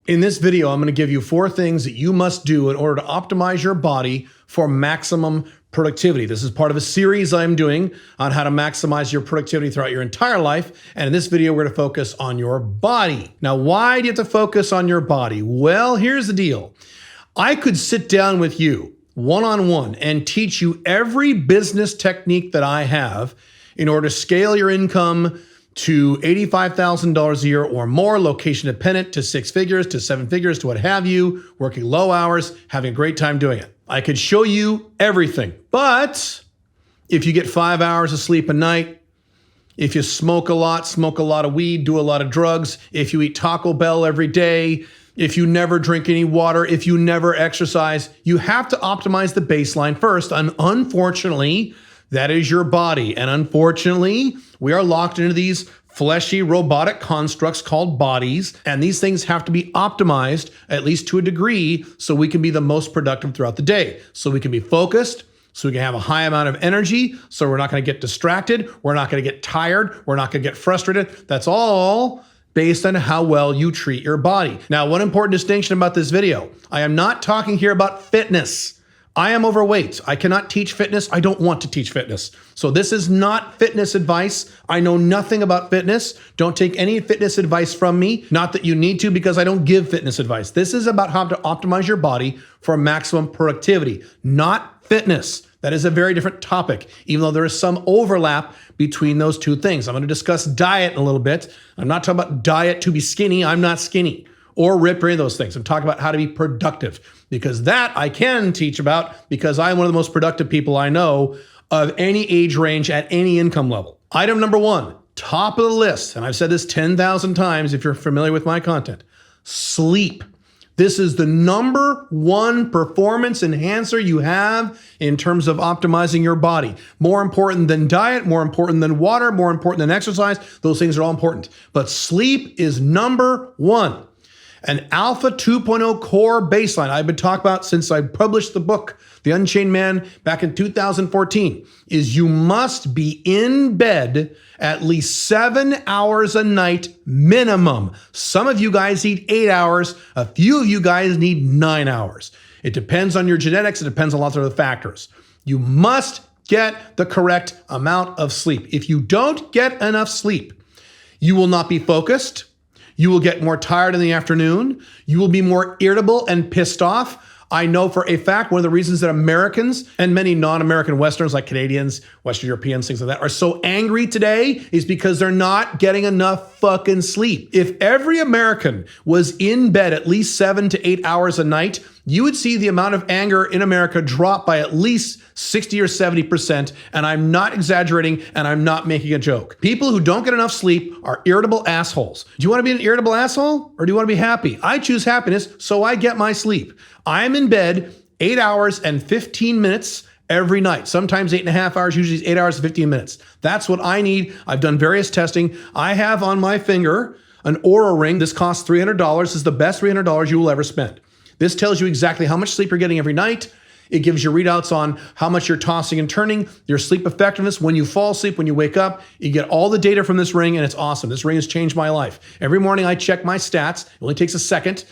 In this video, I'm going to give you 4 things that you must do in order to optimize your body for maximum productivity. This is part of a series I'm doing on how to maximize your productivity throughout your entire life. And in this video, we're going to focus on your body. Now, why do you have to focus on your body? Well, here's the deal. I could sit down with you one-on-one and teach you every business technique that I have in order to scale your income to $85,000 a year or more, location dependent, to 6 figures, to 7 figures, to what have you, working low hours, having a great time doing it. I could show you everything, but if you get 5 hours of sleep a night, if you smoke a lot of weed, do a lot of drugs, if you eat Taco Bell every day, if you never drink any water, if you never exercise, you have to optimize the baseline first. And unfortunately, that is your body. And unfortunately, we are locked into these fleshy robotic constructs called bodies. And these things have to be optimized, at least to a degree, so we can be the most productive throughout the day. So we can be focused, so we can have a high amount of energy, so we're not going to get distracted, we're not going to get tired, we're not going to get frustrated. That's all based on how well you treat your body. Now, one important distinction about this video, I am not talking here about fitness. I am overweight. I cannot teach fitness. I don't want to teach fitness. So this is not fitness advice. I know nothing about fitness. Don't take any fitness advice from me. Not that you need to, because I don't give fitness advice. This is about how to optimize your body for maximum productivity, not fitness. That is a very different topic, even though there is some overlap between those two things. I'm going to discuss diet in a little bit. I'm not talking about diet to be skinny. I'm not skinny or ripped or any of those things. I'm talking about how to be productive, because that I can teach about, because I'm one of the most productive people I know of any age range at any income level. Item number 1, top of the list, and I've said this 10,000 times if you're familiar with my content, sleep. This is the number 1 performance enhancer you have in terms of optimizing your body. More important than diet, more important than water, more important than exercise. Those things are all important. But sleep is number 1. An Alpha 2.0 core baseline I've been talking about since I published the book, The Unchained Man, back in 2014, is you must be in bed at least 7 hours a night minimum. Some of you guys need 8 hours. A few of you guys need 9 hours. It depends on your genetics. It depends on lots of other factors. You must get the correct amount of sleep. If you don't get enough sleep, you will not be focused. You will get more tired in the afternoon. You will be more irritable and pissed off. I know for a fact one of the reasons that Americans and many non-American Westerners like Canadians, Western Europeans, things like that, are so angry today is because they're not getting enough fucking sleep. If every American was in bed at least 7 to 8 hours a night, you would see the amount of anger in America drop by at least 60 or 70%. And I'm not exaggerating, and I'm not making a joke. People who don't get enough sleep are irritable assholes. Do you want to be an irritable asshole, or do you want to be happy? I choose happiness, so I get my sleep. I'm in bed 8 hours and 15 minutes every night. Sometimes 8.5 hours, usually 8 hours and 15 minutes. That's what I need. I've done various testing. I have on my finger an Oura ring. This costs $300. This is the best $300 you will ever spend. This tells you exactly how much sleep you're getting every night. It gives you readouts on how much you're tossing and turning, your sleep effectiveness, when you fall asleep, when you wake up. You get all the data from this ring, and it's awesome. This ring has changed my life. Every morning I check my stats. It only takes a second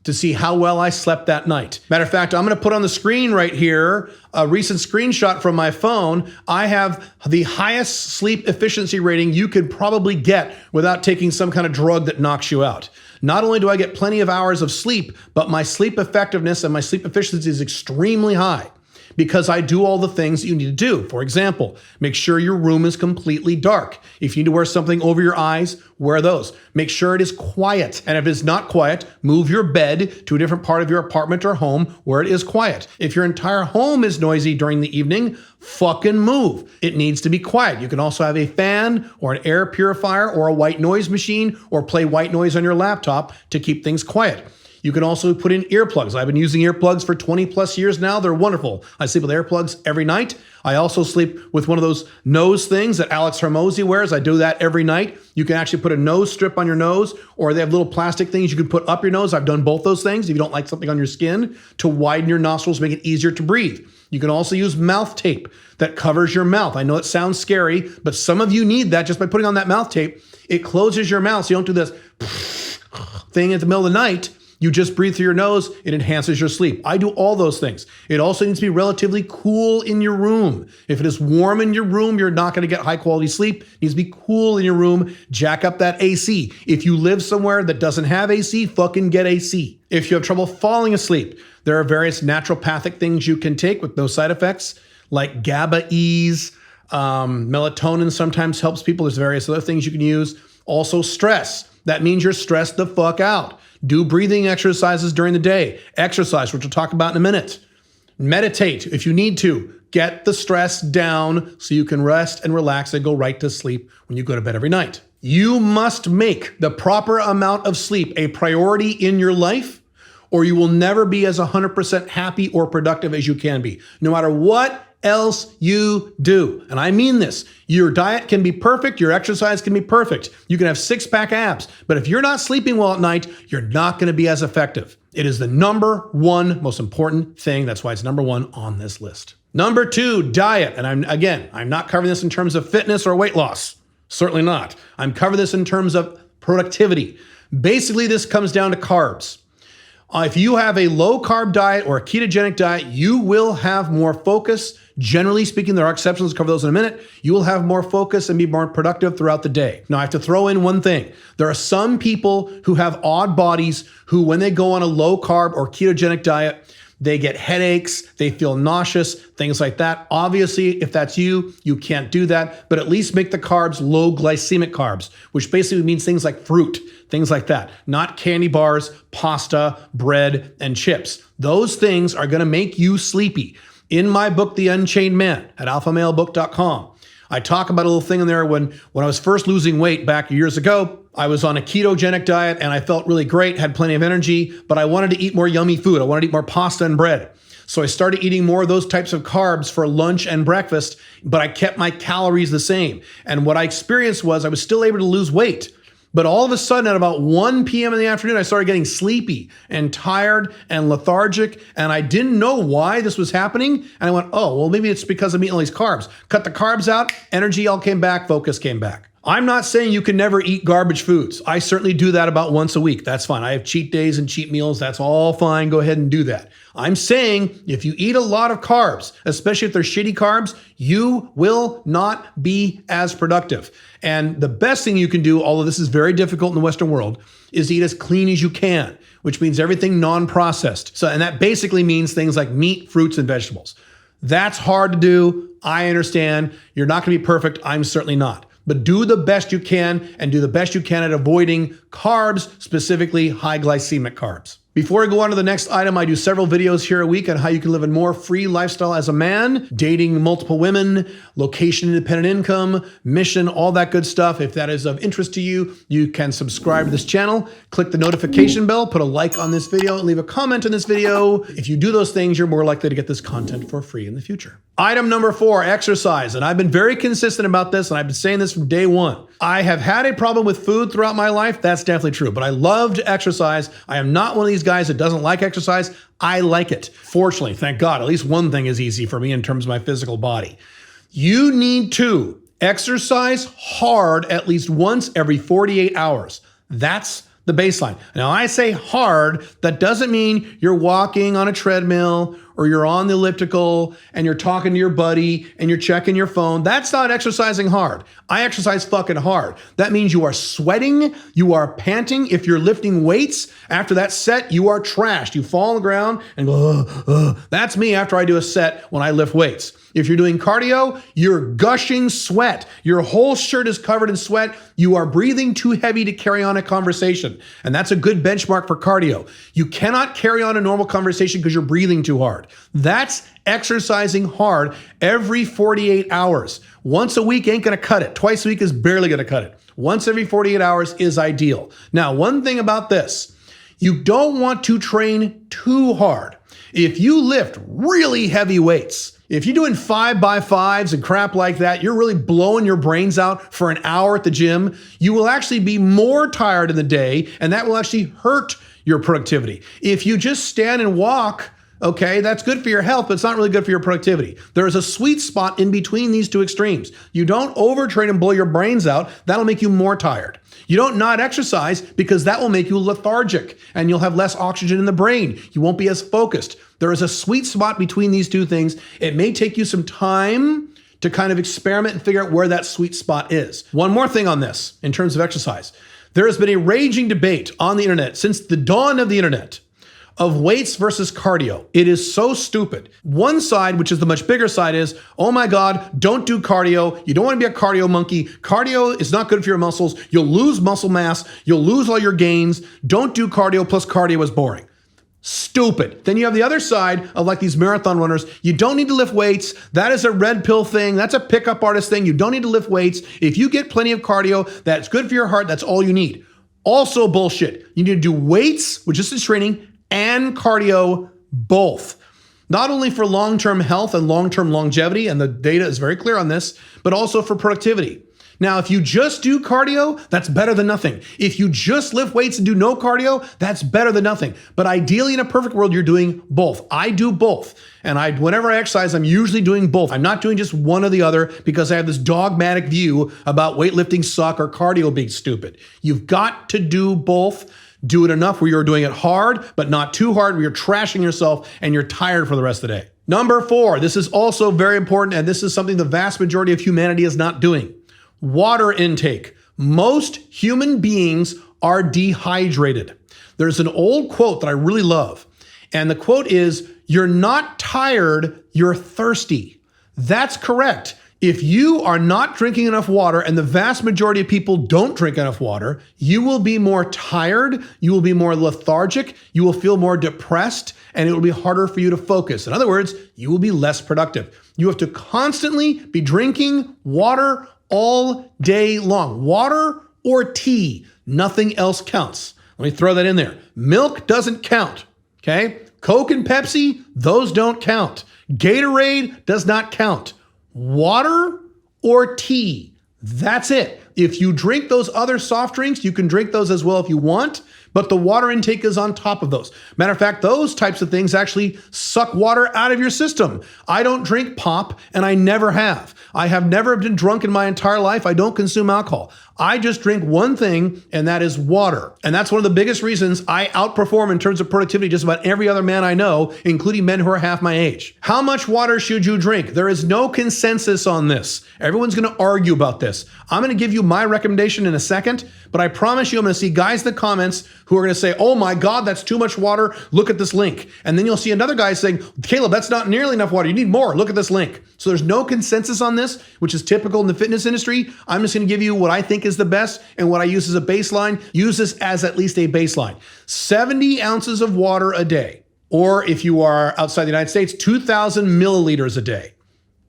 to see how well I slept that night. Matter of fact, I'm going to put on the screen right here a recent screenshot from my phone. I have the highest sleep efficiency rating you could probably get without taking some kind of drug that knocks you out. Not only do I get plenty of hours of sleep, but my sleep effectiveness and my sleep efficiency is extremely high, because I do all the things that you need to do. For example, make sure your room is completely dark. If you need to wear something over your eyes, wear those. Make sure it is quiet. And if it's not quiet, move your bed to a different part of your apartment or home where it is quiet. If your entire home is noisy during the evening, fucking move. It needs to be quiet. You can also have a fan or an air purifier or a white noise machine, or play white noise on your laptop to keep things quiet. You can also put in earplugs. I've been using earplugs for 20 plus years now. They're wonderful. I sleep with earplugs every night. I also sleep with one of those nose things that Alex Hormozi wears. I do that every night. You can actually put a nose strip on your nose, or they have little plastic things you can put up your nose. I've done both those things if you don't like something on your skin, to widen your nostrils, make it easier to breathe. You can also use mouth tape that covers your mouth. I know it sounds scary, but some of you need that just by putting on that mouth tape. It closes your mouth so you don't do this thing at the middle of the night. You just breathe through your nose, it enhances your sleep. I do all those things. It also needs to be relatively cool in your room. If it is warm in your room, you're not going to get high quality sleep. It needs to be cool in your room. Jack up that AC. If you live somewhere that doesn't have AC, fucking get AC. If you have trouble falling asleep, there are various naturopathic things you can take with no side effects, like GABA-E's. Melatonin sometimes helps people. There's various other things you can use. Also stress. That means you're stressed the fuck out. Do breathing exercises during the day. Exercise, which we'll talk about in a minute. Meditate if you need to. Get the stress down so you can rest and relax and go right to sleep when you go to bed every night. You must make the proper amount of sleep a priority in your life, or you will never be as 100% happy or productive as you can be, no matter what else you do. And I mean this. Your diet can be perfect. Your exercise can be perfect. You can have six-pack abs. But if you're not sleeping well at night, you're not going to be as effective. It is the number one most important thing. That's why it's number one on this list. Number two, diet. And I'm not covering this in terms of fitness or weight loss. Certainly not. I'm covering this in terms of productivity. Basically, this comes down to carbs. If you have a low-carb diet or a ketogenic diet, you will have more focus. Generally speaking, there are exceptions. I'll cover those in a minute. You will have more focus and be more productive throughout the day. Now, I have to throw in one thing. There are some people who have odd bodies who, when they go on a low-carb or ketogenic diet, they get headaches, they feel nauseous, things like that. Obviously, if that's you, you can't do that, but at least make the carbs low glycemic carbs, which basically means things like fruit, things like that, not candy bars, pasta, bread, and chips. Those things are going to make you sleepy. In my book, The Unchained Man, at alphamalebook.com, I talk about a little thing in there when I was first losing weight back years ago. I was on a ketogenic diet and I felt really great, had plenty of energy, but I wanted to eat more yummy food. I wanted to eat more pasta and bread. So I started eating more of those types of carbs for lunch and breakfast, but I kept my calories the same. And what I experienced was I was still able to lose weight. But all of a sudden at about 1 p.m. in the afternoon, I started getting sleepy and tired and lethargic. And I didn't know why this was happening. And I went, oh, well, maybe it's because I'm eating all these carbs. Cut the carbs out, energy all came back, focus came back. I'm not saying you can never eat garbage foods. I certainly do that about once a week. That's fine. I have cheat days and cheat meals. That's all fine. Go ahead and do that. I'm saying if you eat a lot of carbs, especially if they're shitty carbs, you will not be as productive. And the best thing you can do, although this is very difficult in the Western world, is to eat as clean as you can, which means everything non-processed. And that basically means things like meat, fruits, and vegetables. That's hard to do. I understand. You're not going to be perfect. I'm certainly not. But do the best you can and do the best you can at avoiding carbs, specifically high glycemic carbs. Before I go on to the next item, I do several videos here a week on how you can live a more free lifestyle as a man, dating multiple women, location-independent income, mission, all that good stuff. If that is of interest to you, you can subscribe to this channel, click the notification bell, put a like on this video, and leave a comment on this video. If you do those things, you're more likely to get this content for free in the future. Item number 4, exercise. And I've been very consistent about this, and I've been saying this from day one. I have had a problem with food throughout my life. That's definitely true. But I love to exercise. I am not one of these guys that doesn't like exercise. I like it. Fortunately, thank God, at least one thing is easy for me in terms of my physical body. You need to exercise hard at least once every 48 hours. That's the baseline. Now, I say hard, that doesn't mean you're walking on a treadmill or you're on the elliptical and you're talking to your buddy and you're checking your phone. That's not exercising hard. I exercise fucking hard. That means you are sweating, you are panting. If you're lifting weights, after that set, you are trashed. You fall on the ground and go, That's me after I do a set when I lift weights. If you're doing cardio, you're gushing sweat. Your whole shirt is covered in sweat. You are breathing too heavy to carry on a conversation. And that's a good benchmark for cardio. You cannot carry on a normal conversation because you're breathing too hard. That's exercising hard every 48 hours. Once a week ain't going to cut it. Twice a week is barely going to cut it. Once every 48 hours is ideal. Now, one thing about this, you don't want to train too hard. If you lift really heavy weights, if you're doing 5x5s and crap like that, you're really blowing your brains out for an hour at the gym, you will actually be more tired in the day, and that will actually hurt your productivity. If you just stand and walk Okay, that's good for your health, but it's not really good for your productivity. There is a sweet spot in between these two extremes. You don't overtrain and blow your brains out. That'll make you more tired. You don't not exercise because that will make you lethargic and you'll have less oxygen in the brain. You won't be as focused. There is a sweet spot between these two things. It may take you some time to kind of experiment and figure out where that sweet spot is. One more thing on this in terms of exercise. There has been a raging debate on the internet since the dawn of the internet of weights versus cardio. It is so stupid. One side, which is the much bigger side, is, oh my God, don't do cardio. You don't want to be a cardio monkey. Cardio is not good for your muscles. You'll lose muscle mass. You'll lose all your gains. Don't do cardio, plus cardio is boring. Stupid. Then you have the other side of like these marathon runners. You don't need to lift weights. That is a red pill thing. That's a pickup artist thing. You don't need to lift weights. If you get plenty of cardio, that's good for your heart. That's all you need. Also bullshit. You need to do weights, which is training, and cardio, both. Not only for long-term health and long-term longevity, and the data is very clear on this, but also for productivity. Now, if you just do cardio, that's better than nothing. If you just lift weights and do no cardio, that's better than nothing. But ideally, in a perfect world, you're doing both. I do both. And whenever I exercise, I'm usually doing both. I'm not doing just one or the other because I have this dogmatic view about weightlifting suck or cardio being stupid. You've got to do both. Do it enough where you're doing it hard, but not too hard, where you're trashing yourself and you're tired for the rest of the day. Number 4, this is also very important, and this is something the vast majority of humanity is not doing. Water intake. Most human beings are dehydrated. There's an old quote that I really love, and the quote is, "You're not tired, you're thirsty." That's correct. If you are not drinking enough water, and the vast majority of people don't drink enough water, you will be more tired, you will be more lethargic, you will feel more depressed, and it will be harder for you to focus. In other words, you will be less productive. You have to constantly be drinking water all day long. Water or tea, nothing else counts. Let me throw that in there. Milk doesn't count, okay? Coke and Pepsi, those don't count. Gatorade does not count. Water or tea. That's it. If you drink those other soft drinks, you can drink those as well if you want, but the water intake is on top of those. Matter of fact, those types of things actually suck water out of your system. I don't drink pop, and I never have. I have never been drunk in my entire life. I don't consume alcohol. I just drink one thing, and that is water. And that's one of the biggest reasons I outperform in terms of productivity just about every other man I know, including men who are half my age. How much water should you drink? There is no consensus on this. Everyone's going to argue about this. I'm going to give you my recommendation in a second, but I promise you I'm going to see guys in the comments who are going to say, oh my God, that's too much water. Look at this link. And then you'll see another guy saying, Caleb, that's not nearly enough water. You need more. Look at this link. So there's no consensus on this, which is typical in the fitness industry. I'm just going to give you what I think is the best and what I use as a baseline. Use this as at least a baseline. 70 ounces of water a day, or if you are outside the United States, 2,000 milliliters a day.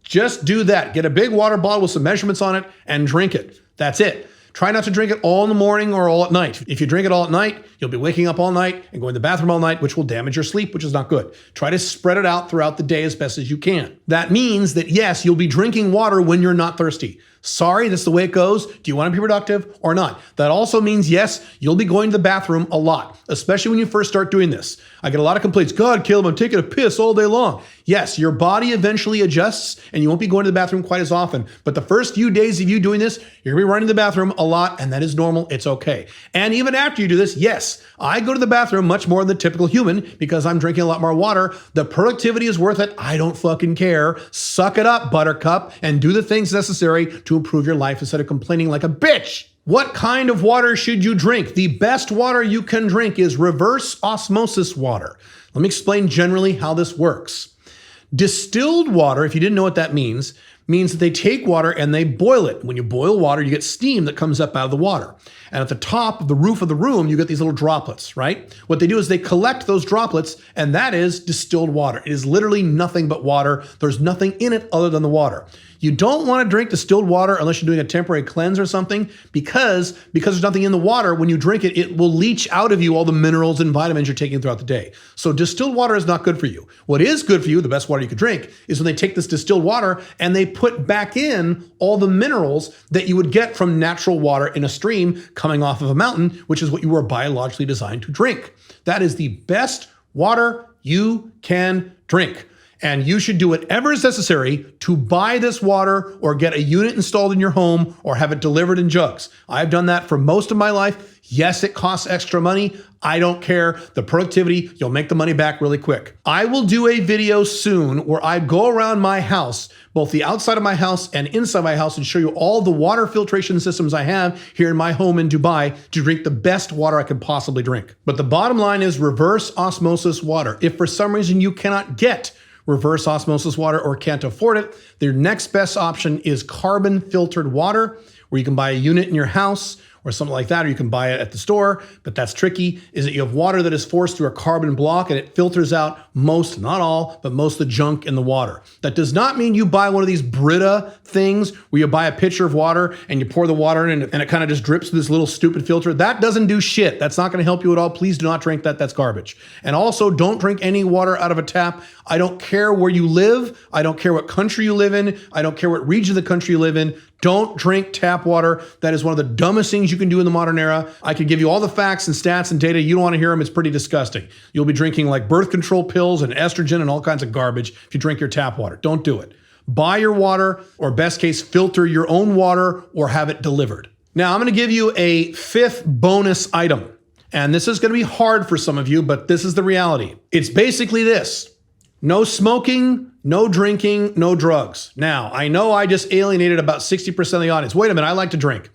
Just do that. Get a big water bottle with some measurements on it and drink it. That's it. Try not to drink it all in the morning or all at night. If you drink it all at night, you'll be waking up all night and going to the bathroom all night, which will damage your sleep, which is not good. Try to spread it out throughout the day as best as you can. That means that, yes, you'll be drinking water when you're not thirsty. Sorry, that's the way it goes. Do you want to be productive or not? That also means, yes, you'll be going to the bathroom a lot, especially when you first start doing this. I get a lot of complaints. God, Caleb, I'm taking a piss all day long. Yes, your body eventually adjusts and you won't be going to the bathroom quite as often. But the first few days of you doing this, you're going to be running to the bathroom a lot, and that is normal. It's okay. And even after you do this, yes, I go to the bathroom much more than the typical human because I'm drinking a lot more water. The productivity is worth it. I don't fucking care. Suck it up, buttercup, and do the things necessary to improve your life instead of complaining like a bitch. What kind of water should you drink? The best water you can drink is reverse osmosis water. Let me explain generally how this works. Distilled water, if you didn't know what that means that they take water and they boil it. When you boil water, you get steam that comes up out of the water. And at the top of the roof of the room, you get these little droplets, right? What they do is they collect those droplets, and that is distilled water. It is literally nothing but water. There's nothing in it other than the water. You don't want to drink distilled water unless you're doing a temporary cleanse or something, because there's nothing in the water. When you drink it, it will leach out of you all the minerals and vitamins you're taking throughout the day. So distilled water is not good for you. What is good for you, the best water you could drink, is when they take this distilled water and they put back in all the minerals that you would get from natural water in a stream coming off of a mountain, which is what you were biologically designed to drink. That is the best water you can drink. And you should do whatever is necessary to buy this water or get a unit installed in your home or have it delivered in jugs. I've done that for most of my life. Yes, it costs extra money. I don't care. The productivity, you'll make the money back really quick. I will do a video soon where I go around my house, both the outside of my house and inside my house, and show you all the water filtration systems I have here in my home in Dubai to drink the best water I can possibly drink. But the bottom line is reverse osmosis water. If for some reason you cannot get reverse osmosis water or can't afford it, their next best option is carbon filtered water, where you can buy a unit in your house or something like that, or you can buy it at the store, but that's tricky, is that you have water that is forced through a carbon block and it filters out most, not all, but most of the junk in the water. That does not mean you buy one of these Brita things where you buy a pitcher of water and you pour the water in and it kind of just drips through this little stupid filter. That doesn't do shit. That's not going to help you at all. Please do not drink that. That's garbage. And also, don't drink any water out of a tap. I don't care where you live. I don't care what country you live in. I don't care what region of the country you live in. Don't drink tap water. That is one of the dumbest things you can do in the modern era. I could give you all the facts and stats and data. You don't want to hear them. It's pretty disgusting. You'll be drinking like birth control pills and estrogen and all kinds of garbage if you drink your tap water. Don't do it. Buy your water, or best case, filter your own water or have it delivered. Now, I'm going to give you a fifth bonus item. And this is going to be hard for some of you, but this is the reality. It's basically this. No smoking, no drinking, no drugs. Now, I know I just alienated about 60% of the audience. Wait a minute, I like to drink.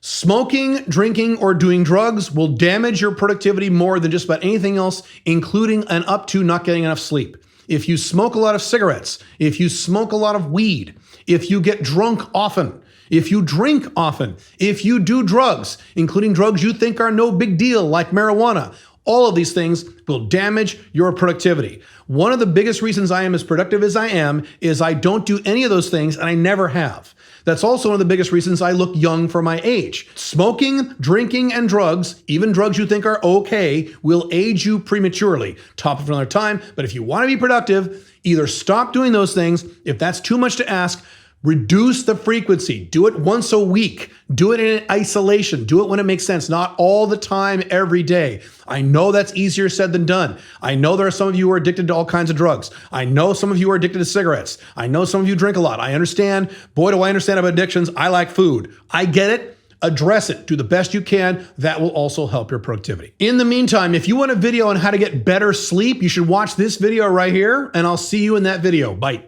Smoking, drinking, or doing drugs will damage your productivity more than just about anything else, including and up to not getting enough sleep. If you smoke a lot of cigarettes, if you smoke a lot of weed, if you get drunk often, if you drink often, if you do drugs, including drugs you think are no big deal like marijuana, all of these things will damage your productivity. One of the biggest reasons I am as productive as I am is I don't do any of those things, and I never have. That's also one of the biggest reasons I look young for my age. Smoking, drinking, and drugs, even drugs you think are okay, will age you prematurely. Topic for another time, but if you want to be productive, either stop doing those things. If that's too much to ask, reduce the frequency. Do it once a week. Do it in isolation. Do it when it makes sense, not all the time, every day. I know that's easier said than done. I know there are some of you who are addicted to all kinds of drugs. I know some of you are addicted to cigarettes. I know some of you drink a lot. I understand. Boy, do I understand about addictions. I like food. I get it. Address it. Do the best you can. That will also help your productivity. In the meantime, if you want a video on how to get better sleep, you should watch this video right here, and I'll see you in that video. Bye.